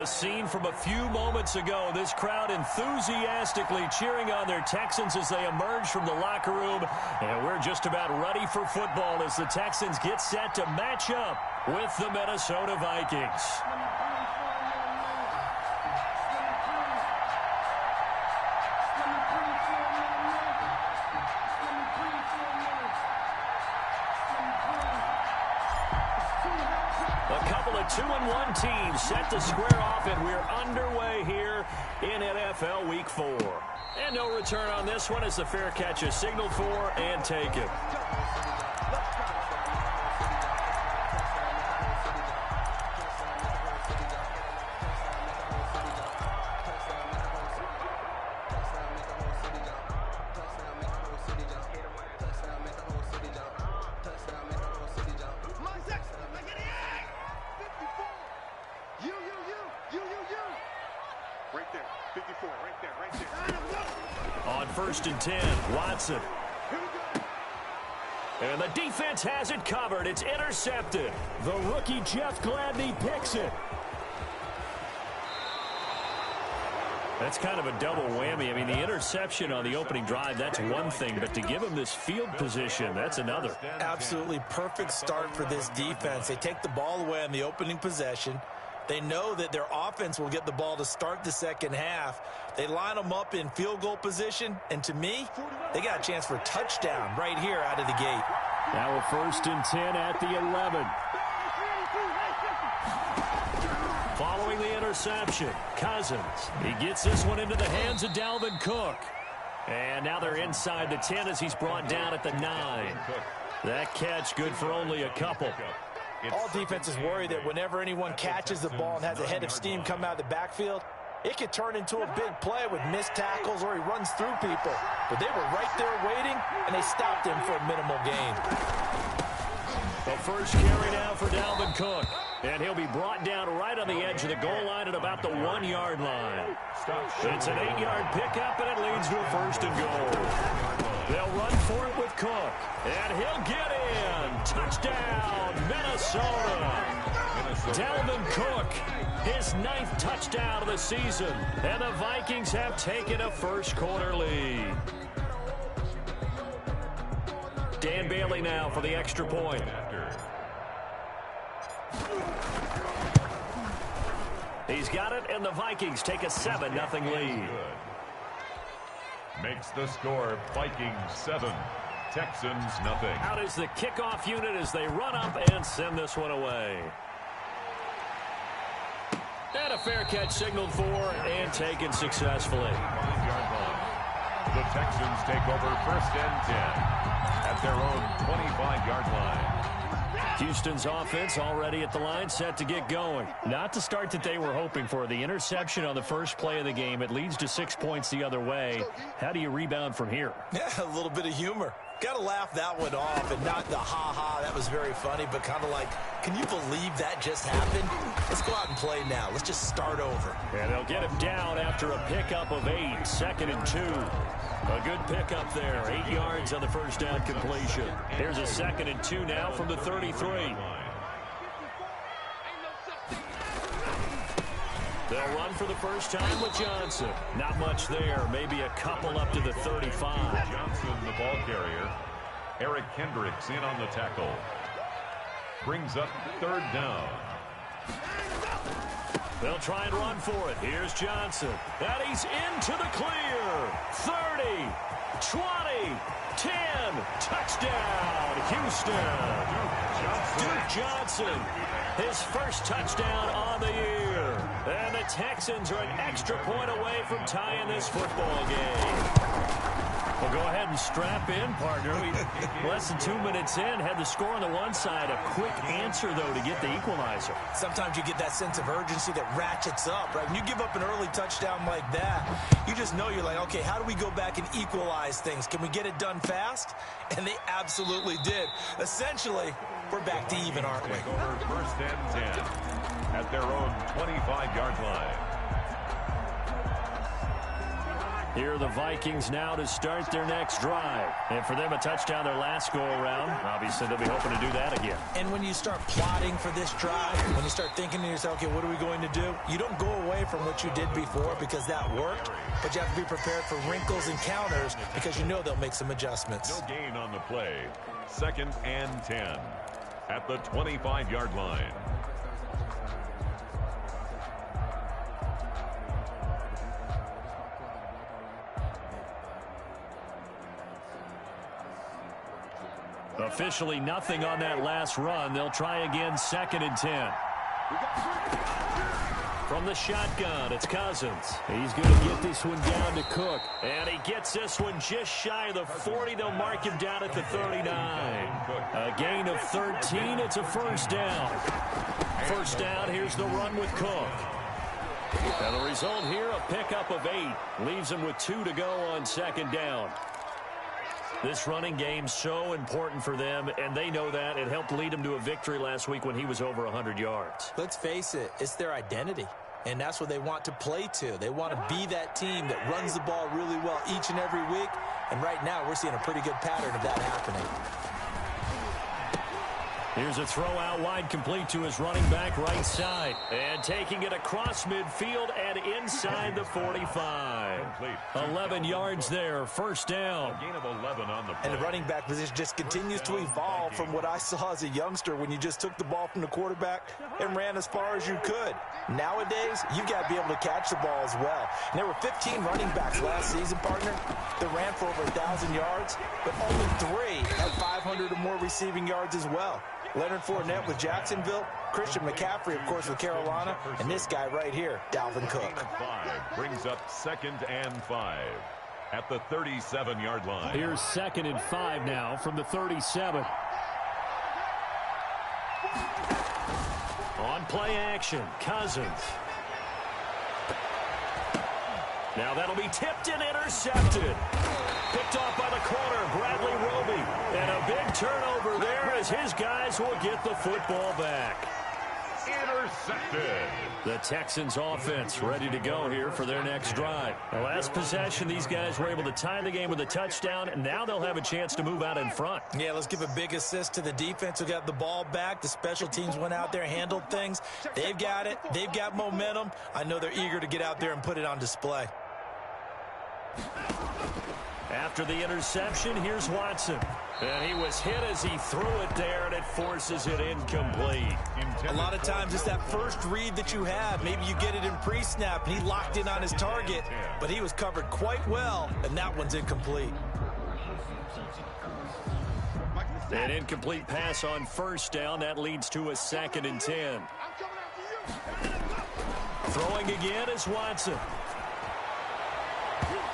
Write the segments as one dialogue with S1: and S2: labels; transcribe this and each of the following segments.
S1: A scene from a few moments ago. This crowd enthusiastically cheering on their Texans as they emerge from the locker room. And we're just about ready for football as the Texans get set to match up with the Minnesota Vikings. A couple of 2-1 teams set to square off, and we're underway here in NFL Week 4. And no return on this one as the fair catch is signaled for and taken.
S2: Right there, 54, right there.
S1: On 1st and 10, Watson. And the defense has it covered. It's intercepted. The rookie Jeff Gladney picks it. That's kind of a double whammy. I mean, the interception on the opening drive, that's one thing. But to give him this field position, that's another.
S3: Absolutely perfect start for this defense. They take the ball away on the opening possession. They know that their offense will get the ball to start the second half. They line them up in field goal position, and to me, they got a chance for a touchdown right here out of the gate.
S1: Now a 1st and 10 at the 11. Following the interception, Cousins. He gets this one into the hands of Dalvin Cook. And now they're inside the 10 as he's brought down at the 9. That catch good for only a couple.
S3: All defenses worry that whenever anyone catches the ball and has a head of steam come out of the backfield, it could turn into a big play with missed tackles or he runs through people. But they were right there waiting, and they stopped him for a minimal gain.
S1: The first carry now for Dalvin Cook. And he'll be brought down right on the edge of the goal line at about the 1-yard line. It's an 8-yard pickup, and it leads to a 1st and goal. They'll run for it with Cook. And he'll get in. Touchdown, Minnesota. Dalvin Cook, his 9th touchdown of the season. And the Vikings have taken a first-quarter lead. Dan Bailey now for the extra point. He's got it, and the Vikings take a 7-0 lead.
S4: Makes the score Vikings 7, Texans nothing.
S1: Out is the kickoff unit as they run up and send this one away. And a fair catch signaled for and taken successfully.
S4: 5-yard line. The Texans take over 1st and 10 at their own 25-yard line.
S1: Houston's offense already at the line, set to get going. Not the start that they were hoping for. The interception on the first play of the game, it leads to 6 points the other way. How do you rebound from here?
S3: Yeah, a little bit of humor. Got to laugh that one off, and not the ha-ha, that was very funny, but kind of like, can you believe that just happened? Let's go out and play now. Let's just start over.
S1: And they'll get him down after a pickup of 8, 2nd and 2. A good pickup there, 8 yards on the first down completion. Here's a 2nd and 2 now from the 33. They'll run for the first time with Johnson. Not much there, maybe a couple up to the 35.
S4: Johnson, the ball carrier. Eric Kendricks in on the tackle. Brings up 3rd down.
S1: They'll try and run for it. Here's Johnson. And he's into the clear. 30, 20, 10. Touchdown, Houston. Duke Johnson, his first touchdown on the year. And the Texans are an extra point away from tying this football game. Well, go ahead and strap in, partner. Less than 2 minutes in, had the score on the one side. A quick answer, though, to get the equalizer.
S3: Sometimes you get that sense of urgency that ratchets up, right? When you give up an early touchdown like that, you just know you're like, okay, how do we go back and equalize things? Can we get it done fast? And they absolutely did. Essentially, we're back to even, aren't we?
S4: Over 1st and 10 at their own 25-yard line.
S1: Here are the Vikings now to start their next drive. And for them, a touchdown their last go-around. Obviously, they'll be hoping to do that again.
S3: And when you start plotting for this drive, when you start thinking to yourself, okay, what are we going to do? You don't go away from what you did before because that worked, but you have to be prepared for wrinkles and counters because you know they'll make some adjustments.
S4: No gain on the play. 2nd and 10 at the 25-yard line.
S1: Officially nothing on that last run. They'll try again, 2nd and 10. From the shotgun, it's Cousins. He's going to get this one down to Cook. And he gets this one just shy of the 40. They'll mark him down at the 39. A gain of 13. It's a first down. First down, here's the run with Cook. And the result here, a pickup of 8. Leaves him with 2 to go on 2nd down. This running game so important for them, and they know that. It helped lead them to a victory last week when he was over 100 yards.
S3: Let's face it, it's their identity, and that's what they want to play to. They want to be that team that runs the ball really well each and every week, and right now we're seeing a pretty good pattern of that happening.
S1: Here's a throw out wide, complete to his running back right side. And taking it across midfield and inside the 45. 11 yards there, first down.
S4: Gain of 11 on the play.
S3: And the running back position just continues to evolve from what I saw as a youngster when you just took the ball from the quarterback and ran as far as you could. Nowadays, you got to be able to catch the ball as well. And there were 15 running backs last season, partner, that ran for over 1,000 yards, but only 3 had 500 or more receiving yards as well. Leonard Fournette with Jacksonville, Christian McCaffrey, of course, with Carolina, and this guy right here, Dalvin Cook.
S4: 5 brings up 2nd and 5 at the 37-yard line.
S1: Here's 2nd and 5 now from the 37. On play action, Cousins. Now that'll be tipped and intercepted. Picked off by the corner, Bradley Roby. And a big turnover there as his guys will get the football back.
S4: Intercepted.
S1: The Texans offense ready to go here for their next drive. The last possession, these guys were able to tie the game with a touchdown, and now they'll have a chance to move out in front.
S3: Yeah, let's give a big assist to the defense who got the ball back. The special teams went out there, handled things. They've got it. They've got momentum. I know they're eager to get out there and put it on display.
S1: After the interception, here's Watson. And he was hit as he threw it there, and it forces it incomplete.
S3: A lot of times it's that first read that you have. Maybe you get it in pre-snap, and he locked in on his target, but he was covered quite well, and that one's incomplete.
S1: An incomplete pass on first down. That leads to a 2nd and 10. Throwing again is Watson.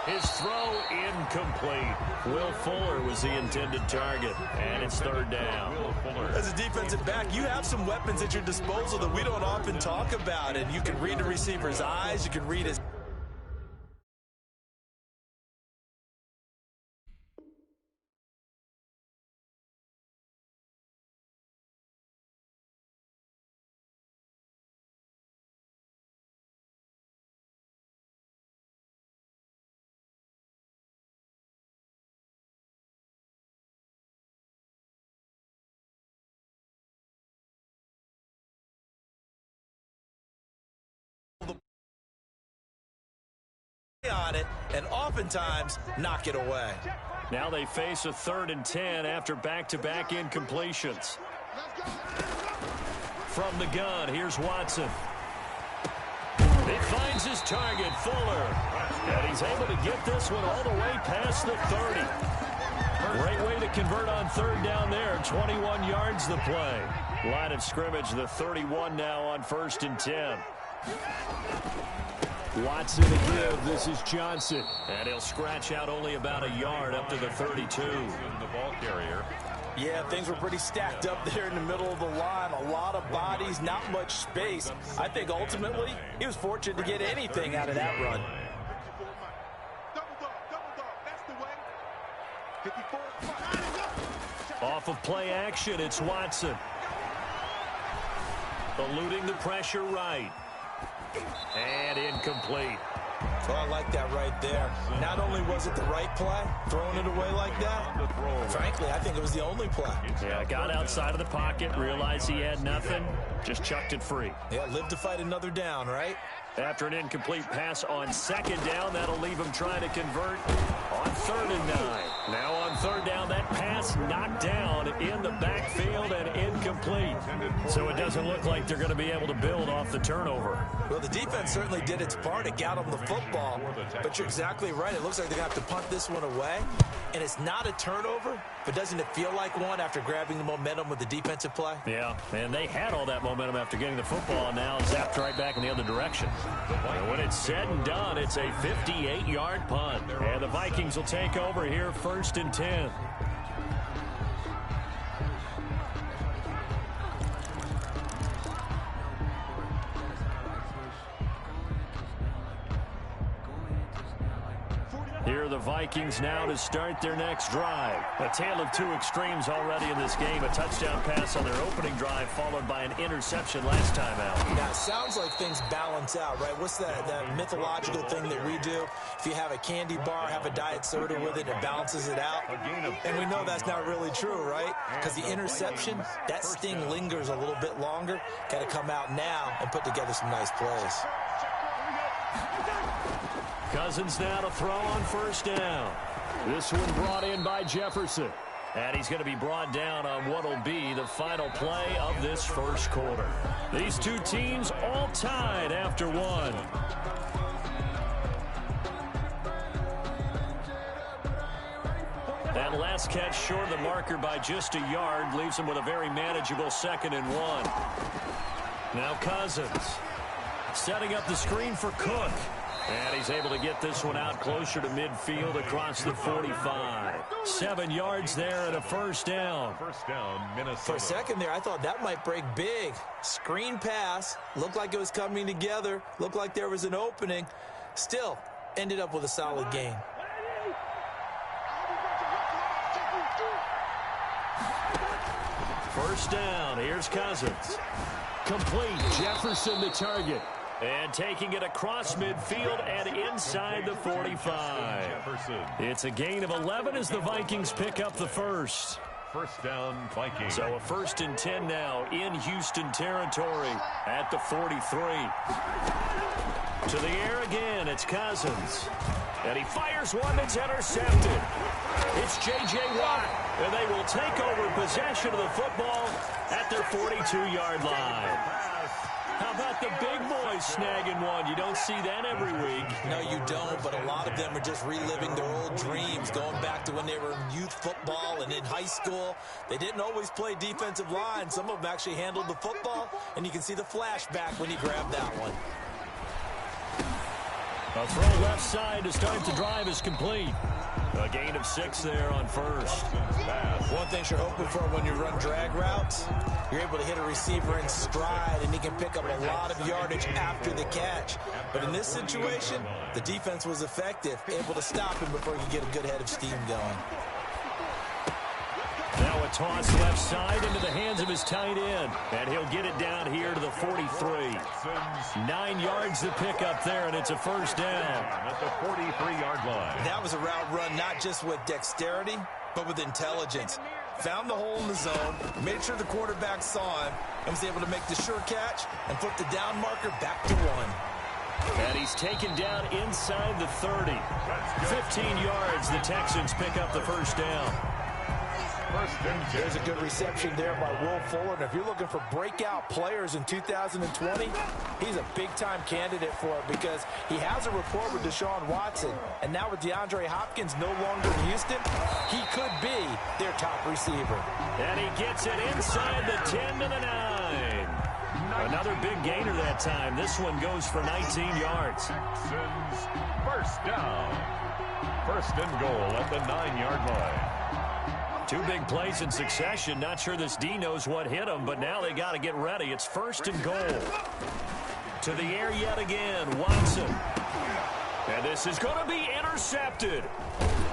S1: His throw incomplete. Will Fuller was the intended target, and it's 3rd down.
S3: As a defensive back, you have some weapons at your disposal that we don't often talk about, and you can read the receiver's eyes, you can read his... on it and oftentimes knock it away.
S1: Now they face a 3rd and 10 after back-to-back incompletions. From the gun, here's Watson. He finds his target, Fuller. And he's able to get this one all the way past the 30. Great way to convert on 3rd down there. 21 yards the play. Line of scrimmage, the 31 now on 1st and 10. Watson to give. This is Johnson. And he'll scratch out only about a yard up to the 32.
S4: The ball carrier.
S3: Yeah, things were pretty stacked up there in the middle of the line. A lot of bodies, not much space. I think ultimately he was fortunate to get anything out of that run.
S1: Off of play action, it's Watson. Eluding the pressure right. And incomplete.
S3: Well, I like that right there. Not only was it the right play, throwing it away like that, frankly, I think it was the only play.
S1: Yeah, got outside of the pocket, realized he had nothing, just chucked it free.
S3: Yeah, live to fight another down, right?
S1: After an incomplete pass on second down, that'll leave him trying to convert on 3rd and 9. Now on 3rd down, that pass knocked down in the backfield and incomplete. So it doesn't look like they're going to be able to build off the turnover.
S3: Well, the defense certainly did its part. It got them the football. But you're exactly right. It looks like they're going to have to punt this one away. And it's not a turnover, but doesn't it feel like one after grabbing the momentum with the defensive play?
S1: Yeah, and they had all that momentum after getting the football, and now zapped right back in the other direction. And when it's said and done, it's a 58-yard punt. And the Vikings will take over here 1st and 10. Here are the Vikings now to start their next drive. A tale of two extremes already in this game. A touchdown pass on their opening drive, followed by an interception last time out.
S3: Now, it sounds like things balance out, right? What's that mythological thing that we do? If you have a candy bar, have a diet soda with it, it balances it out. And we know that's not really true, right? Because the interception, that sting lingers a little bit longer. Got to come out now and put together some nice plays.
S1: Cousins now to throw on 1st down. This one brought in by Jefferson. And he's going to be brought down on what will be the final play of this first quarter. These two teams all tied after one. That last catch short of the marker by just a yard leaves him with a very manageable 2nd and 1. Now Cousins setting up the screen for Cook. And he's able to get this one out closer to midfield across the 45. 7 yards there and a 1st down.
S3: Minnesota. For a second there, I thought that might break big. Screen pass. Looked like it was coming together. Looked like there was an opening. Still, ended up with a solid gain.
S1: First down. Here's Cousins. Complete. Jefferson the target. And taking it across midfield and inside the 45. It's a gain of 11 as the Vikings pick up the first.
S4: First down, Vikings.
S1: So a 1st and 10 now in Houston territory at the 43. To the air again, it's Cousins. And he fires one that's intercepted. It's J.J. Watt, and they will take over possession of the football at their 42-yard line. How about the big boys snagging one? You don't see that every week.
S3: No, you don't, but a lot of them are just reliving their old dreams, going back to when they were in youth football and in high school. They didn't always play defensive line. Some of them actually handled the football, and you can see the flashback when he grabbed that one.
S1: A throw left side to start the drive is complete. A gain of 6 there on 1st.
S3: One thing you're hoping for when you run drag routes, you're able to hit a receiver in stride, and he can pick up a lot of yardage after the catch. But in this situation, the defense was effective, able to stop him before he could get a good head of steam going.
S1: Now a toss left side into the hands of his tight end. And he'll get it down here to the 43. 9 yards to pick up there, and it's a 1st down.
S4: At the 43-yard line.
S3: That was a route run not just with dexterity, but with intelligence. Found the hole in the zone, made sure the quarterback saw him, and was able to make the sure catch and put the down marker back to 1.
S1: And he's taken down inside the 30. 15 yards, the Texans pick up the 1st down.
S3: There's a good reception there by Will Fuller. And if you're looking for breakout players in 2020, he's a big-time candidate for it because he has a rapport with Deshaun Watson. And now with DeAndre Hopkins no longer in Houston, he could be their top receiver.
S1: And he gets it inside the 10 to the 9. Another big gainer that time. This one goes for 19 yards.
S4: First down. 1st and goal at the 9-yard line.
S1: 2 big plays in succession. Not sure this D knows what hit him, but now they got to get ready. It's 1st and goal. To the air yet again, Watson. And this is going to be intercepted.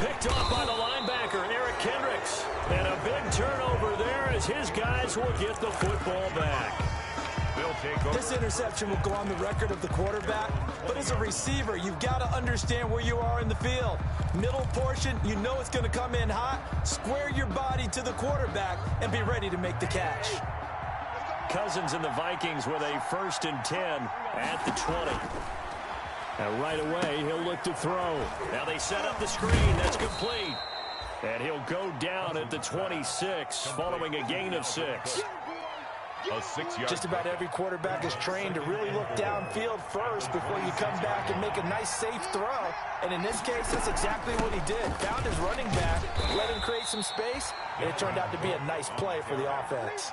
S1: Picked off by the linebacker, Eric Kendricks. And a big turnover there as his guys will get the football back.
S4: They'll take over.
S3: This interception will go on the record of the quarterback, but as a receiver, you've got to understand where you are in the field. Middle portion, you know it's going to come in hot. Square your body to the quarterback and be ready to make the catch.
S1: Cousins and the Vikings with a 1st and 10 at the 20. And right away, he'll look to throw. Now they set up the screen. That's complete. And he'll go down at the 26 following a gain of 6.
S4: A 6-yard.
S3: Just about every quarterback is trained to really look downfield first before you come back and make a nice, safe throw. And in this case, that's exactly what he did. Found his running back, let him create some space, and it turned out to be a nice play for the offense.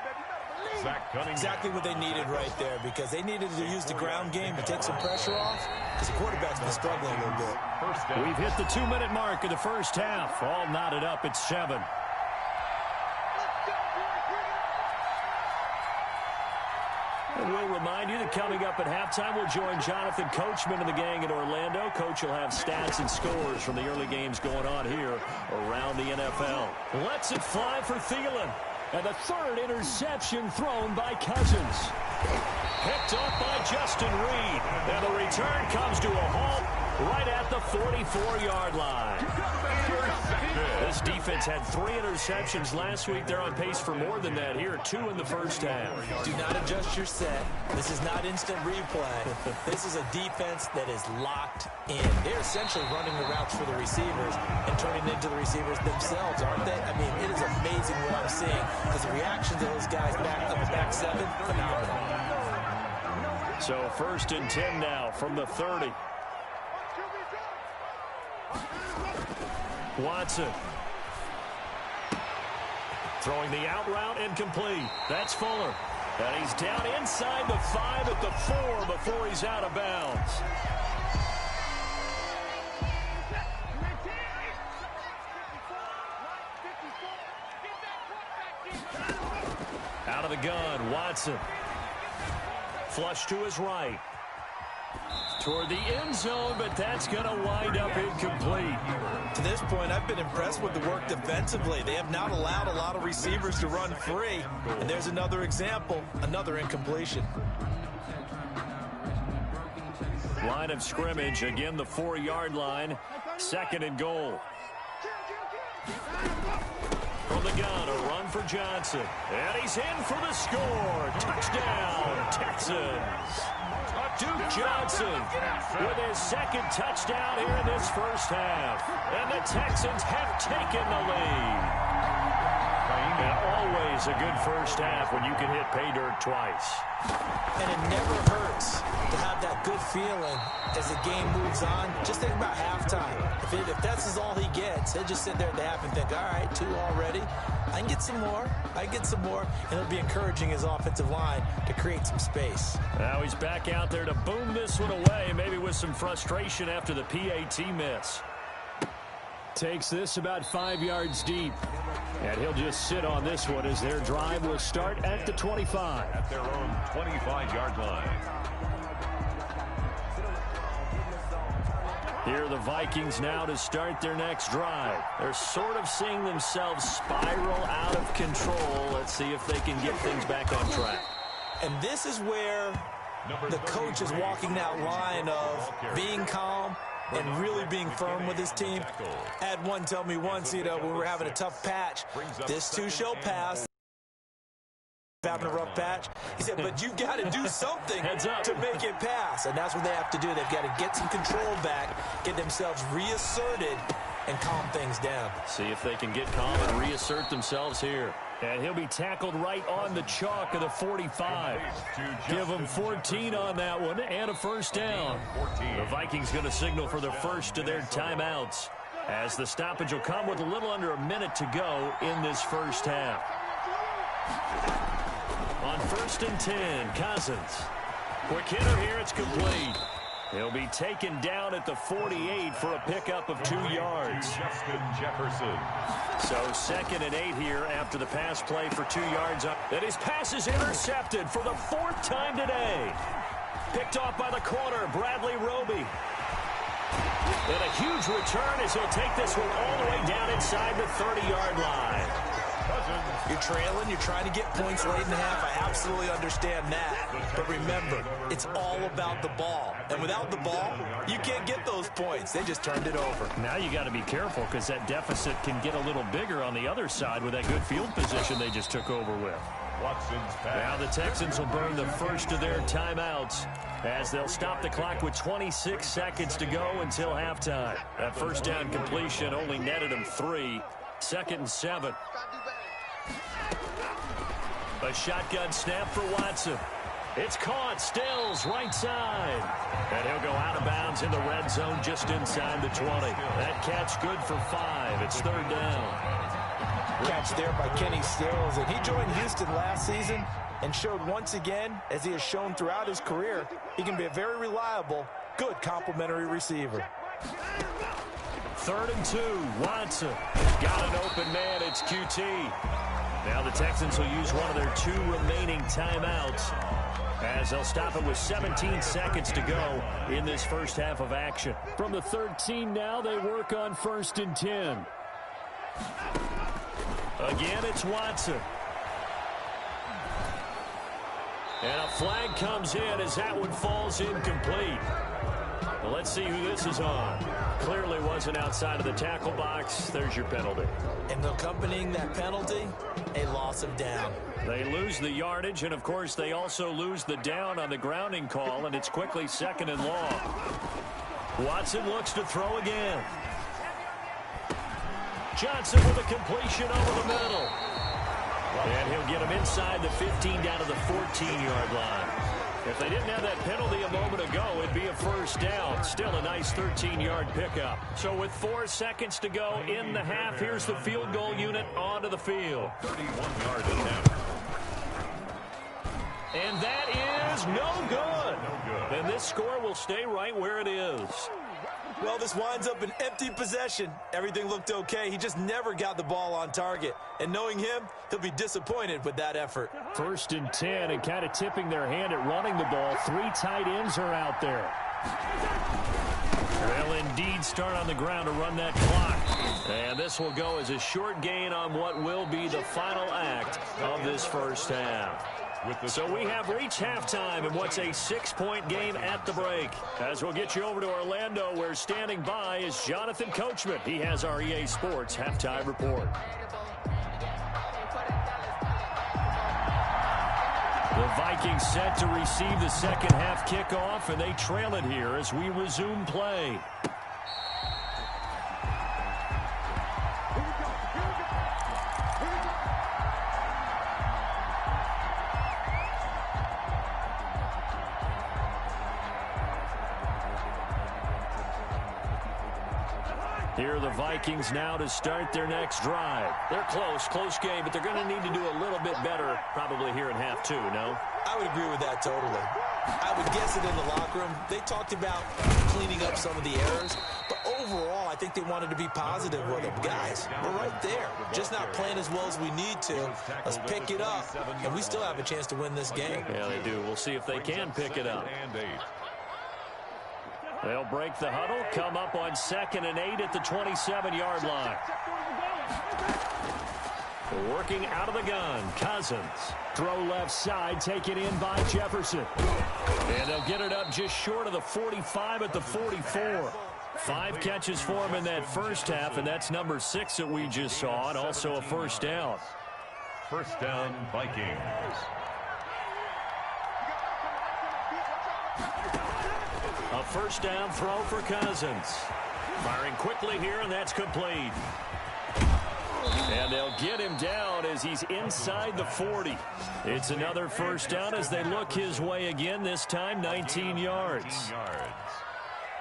S3: Exactly what they needed right there, because they needed to use the ground game to take some pressure off, because the quarterback's been struggling a little bit.
S1: We've hit the 2-minute mark of the first half. All knotted up at 7. And we'll remind you that coming up at halftime, we'll join Jonathan Coachman and the gang in Orlando. Coach will have stats and scores from the early games going on here around the NFL. Lets it fly for Thielen. And the 3rd interception thrown by Cousins. Picked up by Justin Reed. And the return comes to a halt right at the 44-yard line. This defense had 3 interceptions last week. They're on pace for more than that here. 2 in the first half.
S3: Do not adjust your set. This is not instant replay. This is a defense that is locked in. They're essentially running the routes for the receivers and turning into the receivers themselves, aren't they? I mean, it is amazing what I'm seeing, because the reaction to those guys back on the back 7, phenomenal.
S1: So 1st and 10 now from the 30. Watson. Throwing the out route incomplete. That's Fuller. And he's down inside the 5 at the 4 before he's out of bounds. Out of the gun, Watson. Flush to his right. Toward the end zone, but that's going to wind up incomplete.
S3: To this point, I've been impressed with the work defensively. They have not allowed a lot of receivers to run free. And there's another example, another incompletion.
S1: Line of scrimmage, again the 4-yard line. 2nd and goal. From the gun, a run for Johnson. And he's in for the score. Touchdown, Texans. Duke Johnson with his 2nd touchdown here in this first half. And the Texans have taken the lead. And always a good first half when you can hit pay dirt twice.
S3: And it never hurts to have that good feeling as the game moves on. Just think about halftime. If that's all he gets, he'll just sit there at the half and think, all right, 2 already. I can get some more. I get some more. And it'll be encouraging his offensive line to create some space.
S1: Now he's back out there to boom this one away, maybe with some frustration after the PAT miss. Takes this about 5 yards deep. And he'll just sit on this one as their drive will start at the 25.
S4: At their own 25-yard line.
S1: Here are the Vikings now to start their next drive. They're sort of seeing themselves spiral out of control. Let's see if they can get things back on track.
S3: And this is where the coach is walking that line of being calm and really being firm with his team. I had one tell me once, when we were having a tough patch, this too shall pass. Having a rough patch. He said, but you've got to do something to make it pass. And that's what they have to do. They've got to get some control back, get themselves reasserted, and calm things down.
S1: See if they can get calm and reassert themselves here. And he'll be tackled right on the chalk of the 45. Give him 14 on that one and a first down. The Vikings going to signal for the first of their timeouts, as the stoppage will come with a little under a minute to go in this first half. On 1st and 10, Cousins. Quick hitter here, it's complete. He'll be taken down at the 48 for a pickup of 2 yards.
S4: Justin Jefferson.
S1: So 2nd and 8 here after the pass play for 2 yards. And his pass is intercepted for the 4th time today. Picked off by the corner, Bradley Roby. And a huge return as he'll take this one all the way down inside the 30-yard line.
S3: You're trailing, you're trying to get points late in the half. I absolutely understand that. But remember, it's all about the ball. And without the ball, you can't get those points. They just turned it over.
S1: Now you got to be careful because that deficit can get a little bigger on the other side with that good field position they just took over with. Now the Texans will burn the first of their timeouts as they'll stop the clock with 26 seconds to go until halftime. That first down completion only netted them 3. 2nd and 7. A shotgun snap for Watson. It's caught. Stills right side. And he'll go out of bounds in the red zone just inside the 20. That catch good for 5. It's 3rd down.
S3: Catch there by Kenny Stills, and he joined Houston last season and showed once again, as he has shown throughout his career, he can be a very reliable, good complementary receiver.
S1: 3rd and 2. Watson got an open man. It's QT. Now the Texans will use one of their 2 remaining timeouts as they'll stop it with 17 seconds to go in this first half of action. From the 13 now, they work on 1st and 10. Again, it's Watson. And a flag comes in as that one falls incomplete. Well, let's see who this is on. Clearly wasn't outside of the tackle box. There's your penalty.
S3: And accompanying that penalty, a loss of down.
S1: They lose the yardage, and, of course, they also lose the down on the grounding call, and it's quickly 2nd and long. Watson looks to throw again. Johnson with a completion over the middle. And he'll get him inside the 15 down to the 14-yard line. If they didn't have that penalty a moment ago, it'd be a 1st down. Still a nice 13-yard pickup. So with 4 seconds to go in the half, here's the field goal unit onto the field.
S4: 31-yard attempt.
S1: And that is no good. And this score will stay right where it is.
S3: Well, this winds up an empty possession. Everything looked okay. He just never got the ball on target. And knowing him, he'll be disappointed with that effort.
S1: 1st and 10, and kind of tipping their hand at running the ball. 3 tight ends are out there. They'll indeed start on the ground to run that clock. And this will go as a short gain on what will be the final act of this first half. So we have reached halftime in what's a 6-point game at the break. As we'll get you over to Orlando, where standing by is Jonathan Coachman. He has our EA Sports halftime report. The Vikings set to receive the second half kickoff, and they trail it here as we resume play. Here are the Vikings now to start their next drive. They're close game, but they're going to need to do a little bit better probably here in half 2, no?
S3: I would agree with that totally. I would guess it in the locker room. They talked about cleaning up some of the errors, but overall, I think they wanted to be positive with them. Guys, we're right there. Just not playing as well as we need to. Let's pick it up, and we still have a chance to win this game.
S1: Yeah, they do. We'll see if they can pick it up. They'll break the huddle, come up on 2nd and 8 at the 27-yard line. Working out of the gun, Cousins. Throw left side, taken in by Jefferson. And they'll get it up just short of the 45 at the 44. 5 catches for him in that first half, and that's number 6 that we just saw, and also a 1st down.
S4: 1st down, Vikings.
S1: A 1st down throw for Cousins. Firing quickly here, and that's complete. And they'll get him down as he's inside the 40. It's another 1st down as they look his way again, this time 19 yards.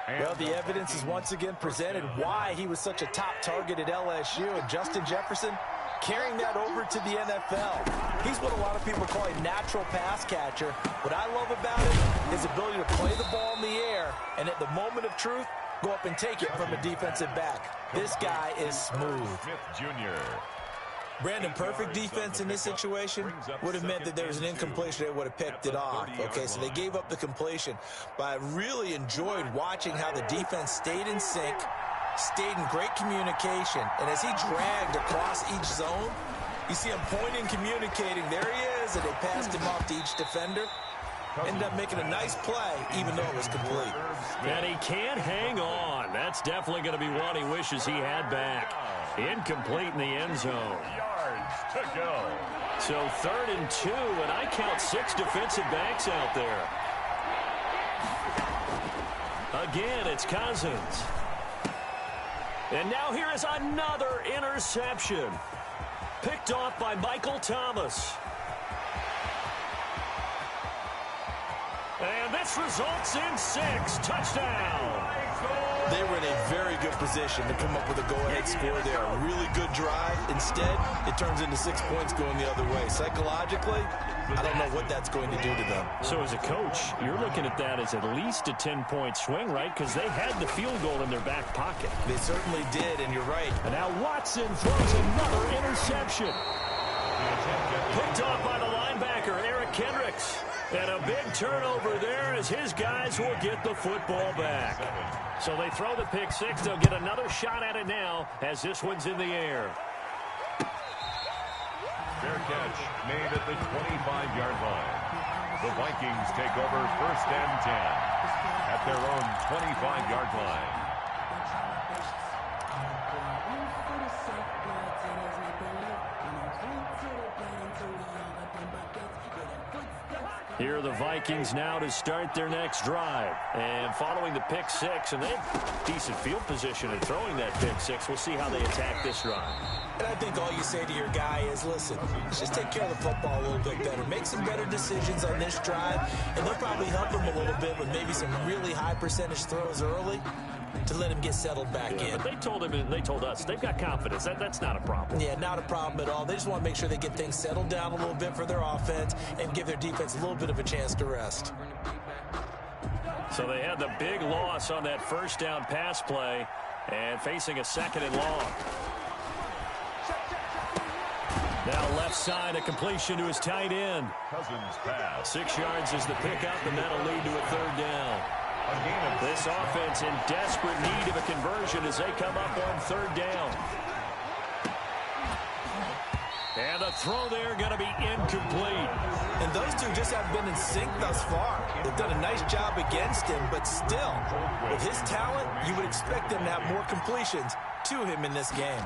S3: Well, the evidence is once again presented why he was such a top target at LSU, and Justin Jefferson carrying that over to the NFL. He's what a lot of people call a natural pass catcher. What I love about him is his ability to play the ball in the air, and at the moment of truth, go up and take it from a defensive back. This guy is smooth.
S4: Smith Jr.
S3: Brandon, perfect defense in this situation would have meant that there was an incompletion. They would have picked it off. Okay, so they gave up the completion. But I really enjoyed watching how the defense stayed in sync, stayed in great communication, and as he dragged across each zone, You see him pointing, communicating. There he is, and they passed him off to each defender. Ended up making a nice play, even though it was complete.
S1: And he can't hang on. That's definitely going to be one he wishes he had back. Incomplete in the end zone.
S4: Yards to go.
S1: So 3rd and 2, and I count 6 defensive backs out there. Again, it's Cousins. And now here is another interception. Picked off by Michael Thomas. And this results in 6 touchdowns.
S3: They were in a very good position to come up with a go-ahead score there. A really good drive. Instead, it turns into 6 points going the other way. Psychologically, I don't know what that's going to do to them.
S1: So as a coach, you're looking at that as at least a 10-point swing, right? Because they had the field goal in their back pocket.
S3: They certainly did, and you're right.
S1: And now Watson throws another interception. Picked off by the linebacker, Eric Kendricks. And a big turnover there as his guys will get the football back. So they throw the pick 6. They'll get another shot at it now as this one's in the air.
S4: Fair catch made at the 25-yard line. The Vikings take over 1st and 10 at their own 25-yard line.
S1: Here are the Vikings now to start their next drive. And following the pick 6, and they have decent field position in throwing that pick 6. We'll see how they attack this drive.
S3: And I think all you say to your guy is, listen, just take care of the football a little bit better. Make some better decisions on this drive, and they'll probably help him a little bit with maybe some really high percentage throws early to let him get settled back in.
S1: But they told him, and they told us, they've got confidence. That's not a problem.
S3: Yeah, not a problem at all. They just want to make sure they get things settled down a little bit for their offense and give their defense a little bit of a chance to rest.
S1: So they had the big loss on that first down pass play and facing a 2nd and long. Now left side, a completion to his tight end.
S4: Cousins pass.
S1: 6 yards is the pickup, and that'll lead to a 3rd down. This offense in desperate need of a conversion as they come up on 3rd down. And the throw there going to be incomplete.
S3: And those two just have been in sync thus far. They've done a nice job against him, but still, with his talent, you would expect them to have more completions to him in this game.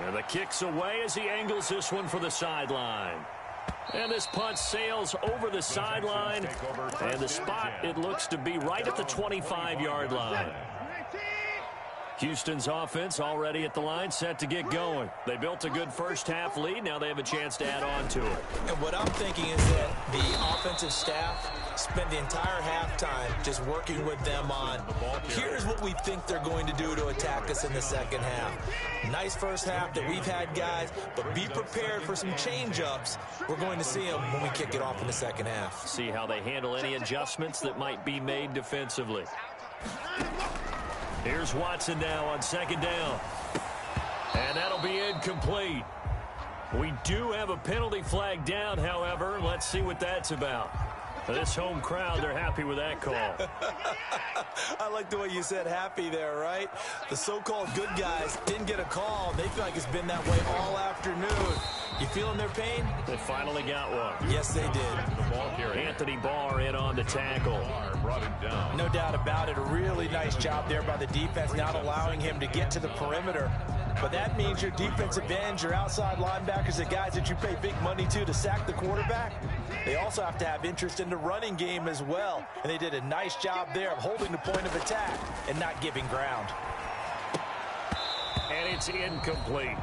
S1: And the kick's away as he angles this one for the sideline. And this punt sails over the sideline. And the spot, it looks to be right at the 25-yard line. Houston's offense already at the line, set to get going. They built a good first-half lead. Now they have a chance to add on to it.
S3: And what I'm thinking is that the offensive staff spent the entire halftime just working with them on, here's what we think they're going to do to attack us in the second half. Nice first half that we've had, guys, but be prepared for some change-ups. We're going to see them when we kick it off in the second half.
S1: See how they handle any adjustments that might be made defensively. Here's Watson now on 2nd down. And that'll be incomplete. We do have a penalty flag down, however. Let's see what that's about. This home crowd, they're happy with that call.
S3: I like the way you said happy there, right? The so-called good guys didn't get a call. They feel like it's been that way all afternoon. You feeling their pain?
S1: They finally got one.
S3: Yes, they did.
S1: Anthony Barr in on the tackle.
S4: Brought him down.
S3: No doubt about it. A really nice job there by the defense, not allowing him to get to the perimeter. But that means your defensive ends, your outside linebackers, the guys that you pay big money to sack the quarterback, they also have to have interest in the running game as well. And they did a nice job there of holding the point of attack and not giving ground.
S1: And it's incomplete.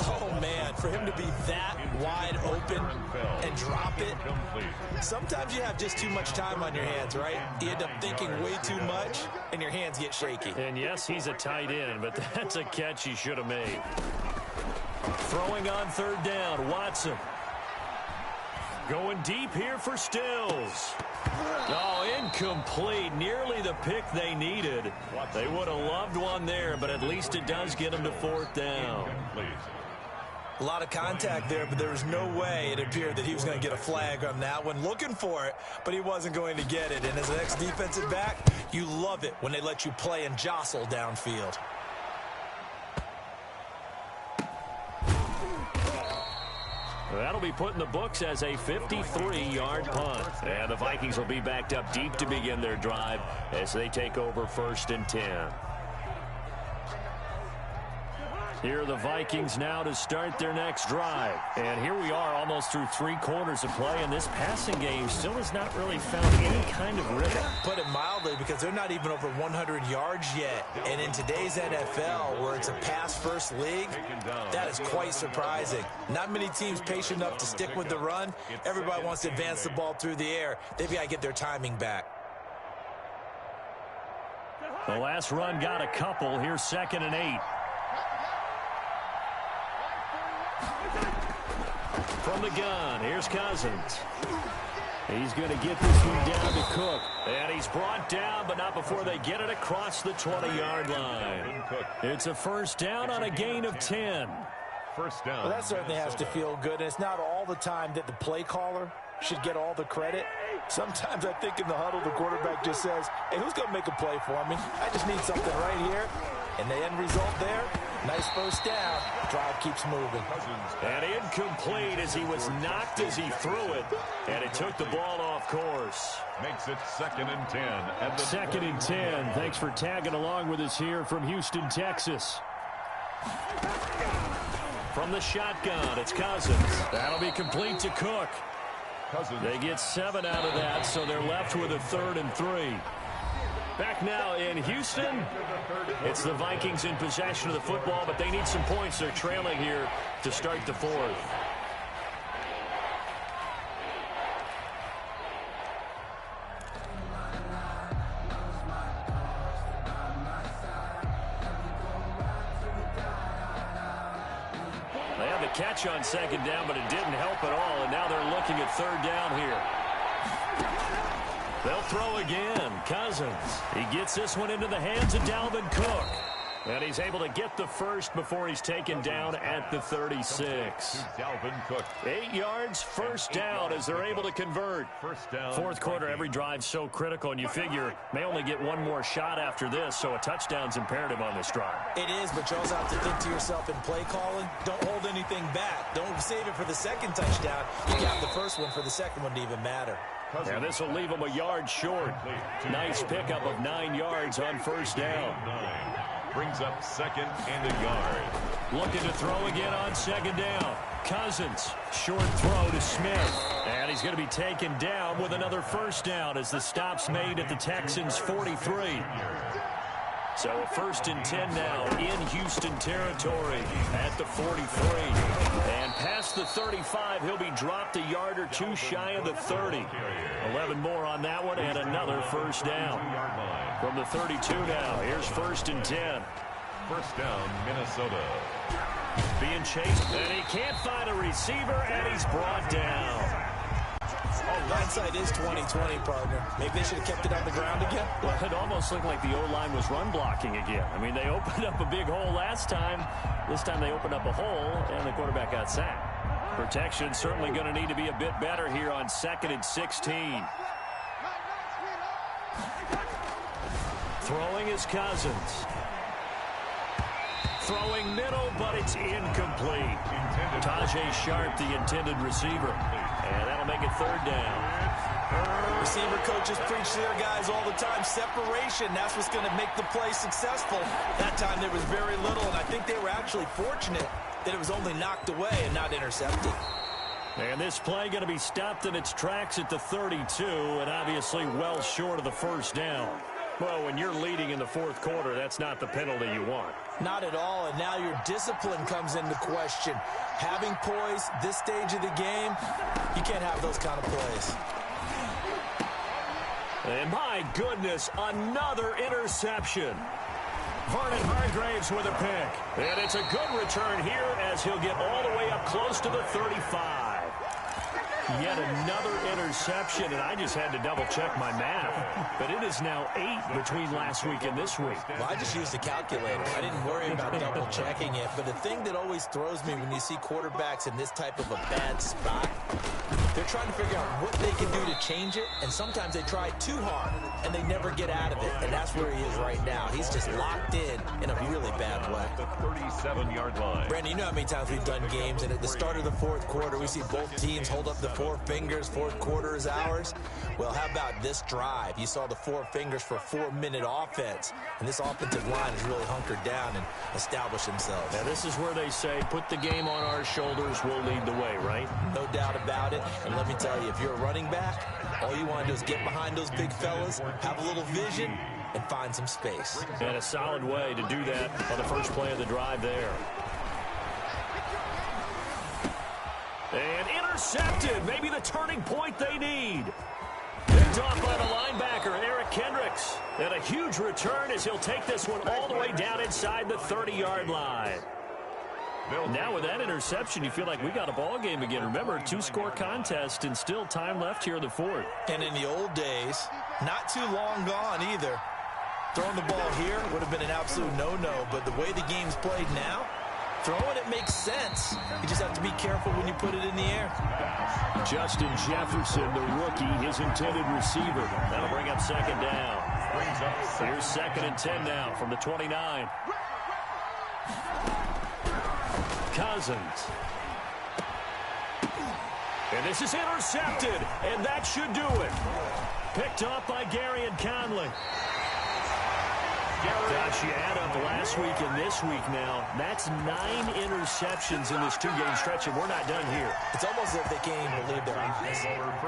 S3: Oh, man, for him to be that wide open and drop it. Sometimes you have just too much time on your hands, right? You end up thinking way too much, and your hands get shaky.
S1: And yes, he's a tight end, but that's a catch he should have made. Throwing on 3rd down, Watson. Going deep here for Stills. Oh, incomplete. Nearly the pick they needed. They would have loved one there, but at least it does get them to 4th down.
S3: A lot of contact there, but there was no way it appeared that he was going to get a flag on that one. Looking for it, but he wasn't going to get it. And as an ex-defensive back, you love it when they let you play and jostle downfield.
S1: That'll be put in the books as a 53-yard punt. And the Vikings will be backed up deep to begin their drive as they take over 1st and 10. Here are the Vikings now to start their next drive. And here we are almost through 3 quarters of play, and this passing game still has not really found any kind of rhythm.
S3: Put it mildly, because they're not even over 100 yards yet. And in today's NFL, where it's a pass-first league, that is quite surprising. Not many teams patient enough to stick with the run. Everybody wants to advance the ball through the air. They've got to get their timing back.
S1: The last run got a couple. Here's 2nd and 8. From the gun, here's Cousins. He's going to get this one down to Cook. And he's brought down, but not before they get it across the 20-yard line. It's a 1st down on a gain of 10.
S4: 1st down.
S3: Well, that certainly has to feel good. And it's not all the time that the play caller should get all the credit. Sometimes I think in the huddle, the quarterback just says, hey, who's going to make a play for me? I just need something right here. And the end result there, nice 1st down. Drive keeps moving.
S1: And incomplete as he was knocked as he threw it. And it took the ball off course.
S4: Makes it 2nd and 10. At the
S1: 2nd and 10. Thanks for tagging along with us here from Houston, Texas. From the shotgun, it's Cousins. That'll be complete to Cook.
S4: Cousins.
S1: They get 7 out of that, so they're left with a 3rd and 3. Back now in Houston, it's the Vikings in possession of the football, but they need some points. They're trailing here to start the 4th. They had the catch on 2nd down, but it didn't help at all, and now they're looking at 3rd down here. They'll throw again. Cousins. He gets this one into the hands of Dalvin Cook. And he's able to get the 1st before he's taken down at the 36.
S4: Dalvin Cook.
S1: 8 yards, 1st down as they're able to convert.
S4: 1st down.
S1: 4th quarter, every drive's so critical, and you figure may only get one more shot after this, so a touchdown's imperative on this drive.
S3: It is, but you also have to think to yourself in play calling, don't hold anything back. Don't save it for the 2nd touchdown. You got the 1st one for the 2nd one to even matter.
S1: And this will leave him a yard short. Nice pickup of 9 yards on 1st down.
S4: Brings up 2nd and a yard.
S1: Looking to throw again on 2nd down. Cousins, short throw to Smith. And he's going to be taken down with another 1st down as the stop's made at the Texans' 43. So a 1st and 10 now in Houston territory at the 43. And past the 35, he'll be dropped a yard or 2 shy of the 30. 11 more on that one and another 1st down. From the 32 now, here's 1st and 10.
S4: 1st down, Minnesota.
S1: Being chased, and he can't find a receiver, and he's brought down.
S3: Hindsight is 20/20, partner. Maybe they should have kept it on the ground again.
S1: Well, it almost looked like the O-line was run blocking again. I mean, they opened up a big hole last time. This time they opened up a hole, and the quarterback got sacked. Protection certainly going to need to be a bit better here on 2nd and 16. Throwing is Cousins. Throwing middle, but it's incomplete. Tajay Sharp, the intended receiver. And that'll make it 3rd down.
S3: Receiver coaches preach to their guys all the time. Separation, that's what's going to make the play successful. That time there was very little, and I think they were actually fortunate that it was only knocked away and not intercepted.
S1: And this play going to be stopped in its tracks at the 32, and obviously well short of the 1st down. Well, when you're leading in the 4th quarter, that's not the penalty you want.
S3: Not at all, and now your discipline comes into question. Having poise this stage of the game, you can't have those kind of plays.
S1: And my goodness, another interception. Vernon Hargreaves with a pick. And it's a good return here as he'll get all the way up close to the 35. Yet another interception, and I just had to double-check my math. But it is now 8 between last week and this week.
S3: Well, I just used a calculator. I didn't worry about double-checking it. But the thing that always throws me when you see quarterbacks in this type of a bad spot, they're trying to figure out what they can do to change it, and sometimes they try too hard. and they never get out of it. And that's where he is right now. He's just locked in a really bad way.
S4: The 37-yard line.
S3: Brandon, you know how many times we've done games, and at the start of the fourth quarter, we see both teams hold up the four fingers, fourth quarter is ours. Well, how about this drive? You saw the four fingers for a 4-minute offense, and this offensive line has really hunkered down and established themselves.
S1: Now, this is where they say, put the game on our shoulders, we'll lead the way, right?
S3: No doubt about it, and let me tell you, if you're a running back, all you want to do is get behind those big fellas, have a little vision, and find some space.
S1: And a solid way to do that on the first play of the drive there. And intercepted, maybe the turning point they need. Picked off by the linebacker, Eric Kendricks. And a huge return as he'll take this one all the way down inside the 30-yard line. Now with that interception, you feel like we got a ball game again. Remember, a 2-score contest and still time left here in the fourth.
S3: And in the old days, not too long gone either, throwing the ball here would have been an absolute no-no. But the way the game's played now, throwing it makes sense. You just have to be careful when you put it in the air.
S1: Justin Jefferson, the rookie, his intended receiver. That'll bring up second down. Here's 2nd and 10 now from the 29. Cousins. And this is intercepted, and that should do it. Picked off by Gary and Conley. Gosh, you add up last week and this week now, that's 9 interceptions in this 2-game stretch, and we're not done here.
S3: It's almost as if they can't even believe their eyes.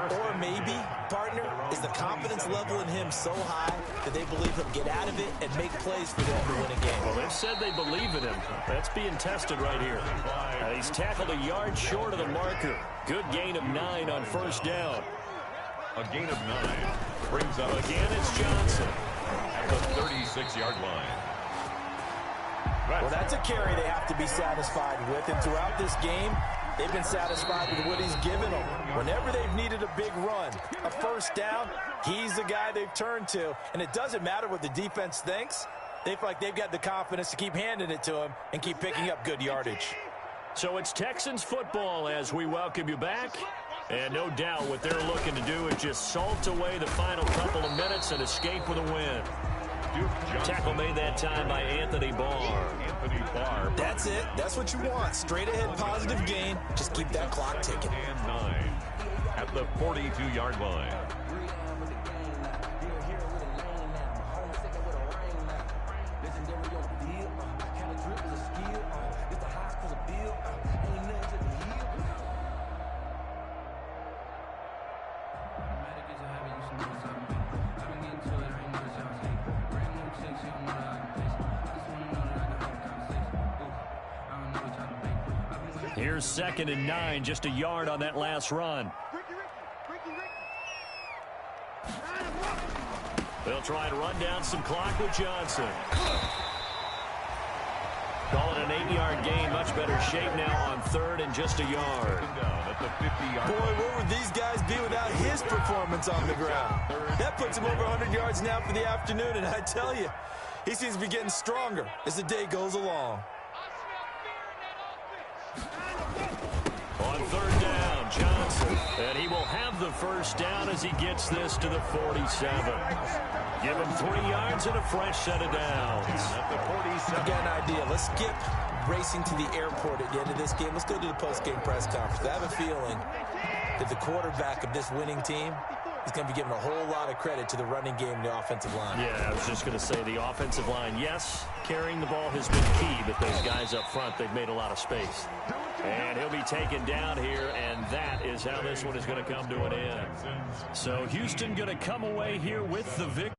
S3: Or maybe, partner, is the confidence level in him so high that they believe he'll get out of it and make plays for them to win a game.
S1: Well, they've said they believe in him. That's being tested right here. He's tackled a yard short of the marker. Good gain of 9 on first down.
S4: A gain of 9 brings up
S1: again. It's Johnson
S4: at the 36-yard line.
S3: Well, that's a carry they have to be satisfied with, and throughout this game, they've been satisfied with what he's given them. Whenever they've needed a big run, a first down, he's the guy they've turned to, and it doesn't matter what the defense thinks. They feel like they've got the confidence to keep handing it to him and keep picking up good yardage.
S1: So it's Texans football as we welcome you back. And no doubt what they're looking to do is just salt away the final couple of minutes and escape with a win. Tackle made that time by Anthony Barr.
S3: That's it. That's what you want. Straight ahead positive gain. Just keep that clock ticking.
S4: And 9 at the 42-yard line.
S1: Here's 2nd and 9, just a yard on that last run. They'll try and run down some clock with Johnson. Call it an 8-yard gain, much better shape now on 3rd and just a yard.
S3: Boy, where would these guys be without his performance on the ground? That puts him over 100 yards now for the afternoon, and I tell you, he seems to be getting stronger as the day goes along.
S1: On 3rd down, Johnson, and he will have the first down as he gets this to the 47. Give him 3 yards and a fresh set of downs.
S3: I got an idea. Let's skip racing to the airport at the end of this game. Let's go to the post-game press conference. I have a feeling that the quarterback of this winning team is going to be giving a whole lot of credit to the running game and the offensive line.
S1: Yeah, I was just going to say the offensive line, yes, carrying the ball has been key, but those guys up front, they've made a lot of space. And he'll be taken down here, and that is how this one is going to come to an end. So Houston going to come away here with the victory.